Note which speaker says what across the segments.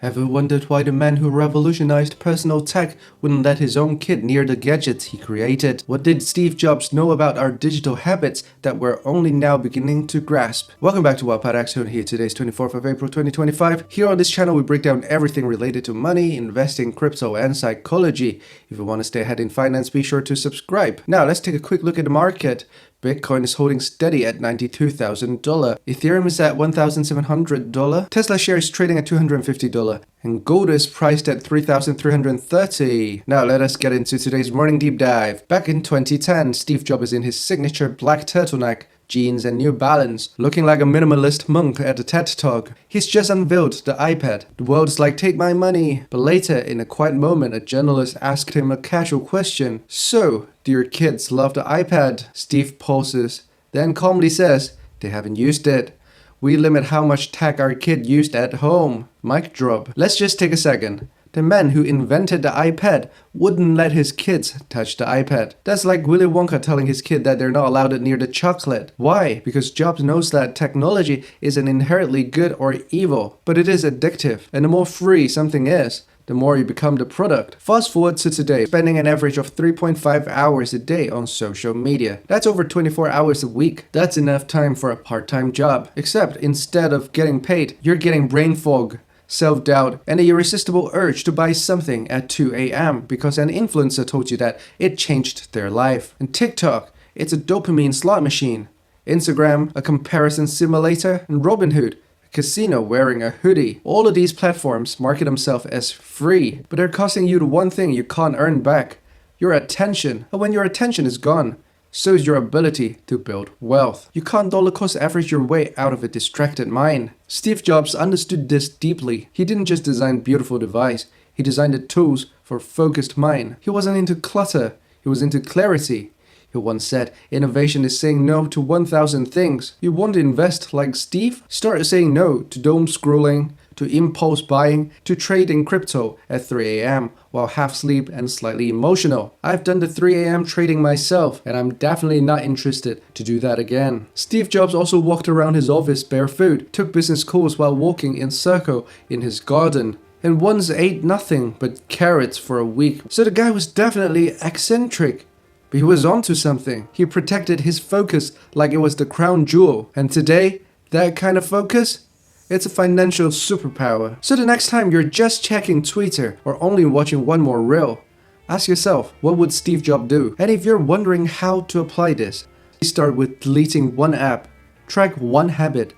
Speaker 1: Ever wondered why the man who revolutionized personal tech wouldn't let his own kid near the gadgets he created? What did Steve Jobs know about our digital habits that we're only now beginning to grasp? Welcome back to Wildpad Action. Here today is 24th of April 2025. Here on this channel we break down everything related to money, investing, crypto and psychology. If you want to stay ahead in finance, be sure to subscribe. Now let's take a quick look at the market. Bitcoin is holding steady at $92,000. Ethereum is at $1,700. Tesla share is trading at $250. And gold is priced at $3,330. Now let us get into today's morning deep dive. Back in 2010, Steve Jobs is in his signature black turtleneck, jeans and New Balance, looking like a minimalist monk at a TED Talk. He's just unveiled the iPad. The world is like, take my money. But later, in a quiet moment, a journalist asked him a casual question. So, do your kids love the iPad? Steve pauses, then calmly says, they haven't used it. We limit how much tech our kid used at home. Mic drop. Let's just take a second. The man who invented the iPad wouldn't let his kids touch the iPad. That's like Willy Wonka telling his kid that they're not allowed it near the chocolate. Why? Because Jobs knows that technology isn't inherently good or evil, but it is addictive. And the more free something is, the more you become the product. Fast forward to today, spending an average of 3.5 hours a day on social media. That's over 24 hours a week. That's enough time for a part-time job. Except instead of getting paid, you're getting brain fog, self-doubt, and the irresistible urge to buy something at 2 a.m. because an influencer told you that it changed their life. And TikTok, it's a dopamine slot machine. Instagram, a comparison simulator. And Robinhood, a casino wearing a hoodie. All of these platforms market themselves as free, but they're costing you the one thing you can't earn back: your attention. And when your attention is gone, so is your ability to build wealth. You can't dollar cost average your way out of a distracted mind. Steve Jobs understood this deeply. He didn't just design beautiful device, he designed the tools for a focused mind. He wasn't into clutter, he was into clarity. He once said, innovation is saying no to 1,000 things. You want to invest like Steve? Start saying no to doom scrolling, to impulse buying, to trading crypto at 3 a.m. while half asleep and slightly emotional. I've done the 3 a.m. trading myself, and I'm definitely not interested to do that again. Steve Jobs also walked around his office barefoot, took business calls while walking in circle in his garden, and once ate nothing but carrots for a week. So the guy was definitely eccentric. But he was onto something. He protected his focus like it was the crown jewel. And today, that kind of focus? It's a financial superpower. So the next time you're just checking Twitter or only watching one more reel, ask yourself, what would Steve Jobs do? And if you're wondering how to apply this, start with deleting one app, track one habit,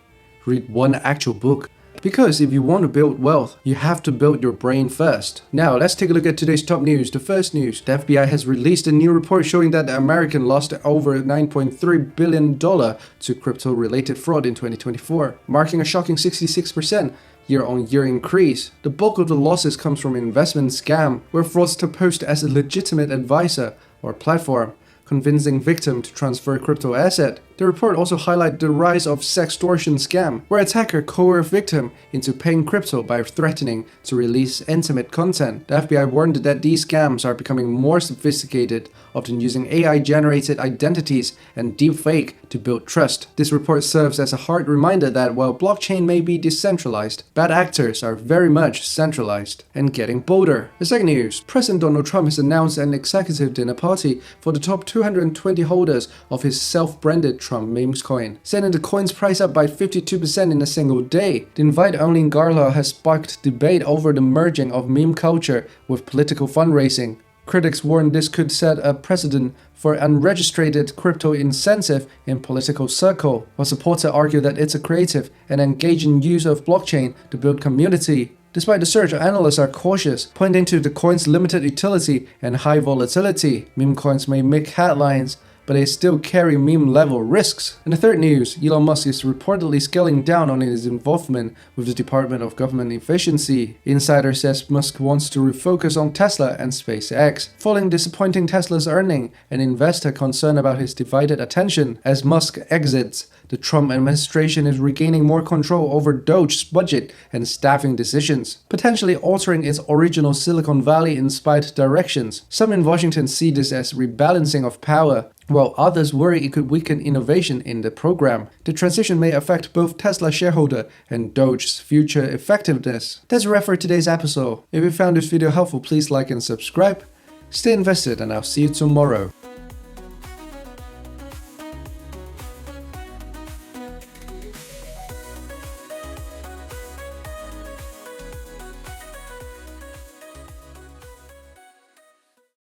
Speaker 1: read one actual book. Because if you want to build wealth, you have to build your brain first. Now, let's take a look at today's top news. The first news, the FBI has released a new report showing that the American lost over $9.3 billion to crypto-related fraud in 2024, marking a shocking 66% year-on-year increase. The bulk of the losses comes from investment scam, where fraudsters posed as a legitimate advisor or platform, convincing victim to transfer crypto asset. The report also highlighted the rise of sextortion scam, where attacker coerce victim into paying crypto by threatening to release intimate content. The FBI warned that these scams are becoming more sophisticated, often using AI-generated identities and deepfake to build trust. This report serves as a hard reminder that while blockchain may be decentralized, bad actors are very much centralized and getting bolder. The second news, President Donald Trump has announced an executive dinner party for the top 220 holders of his self-branded Trump Memecoin, sending the coin's price up by 52% in a single day. The invite-only gala has sparked debate over the merging of meme culture with political fundraising. Critics warn this could set a precedent for unregistered crypto incentive in political circle, while supporters argue that it's a creative and engaging use of blockchain to build community. Despite the surge, analysts are cautious, pointing to the coin's limited utility and high volatility. Meme coins may make headlines, but they still carry meme-level risks. In the third news, Elon Musk is reportedly scaling down on his involvement with the Department of Government Efficiency. Insider says Musk wants to refocus on Tesla and SpaceX, following disappointing Tesla's earnings and investor concern about his divided attention. As Musk exits The Trump administration is regaining more control over Doge's budget and staffing decisions, potentially altering its original Silicon Valley-inspired directions. Some in Washington see this as rebalancing of power, while others worry it could weaken innovation in the program. The transition may affect both Tesla shareholder and Doge's future effectiveness. That's a wrap for today's episode. If you found this video helpful, please like and subscribe. Stay invested, and I'll see you tomorrow.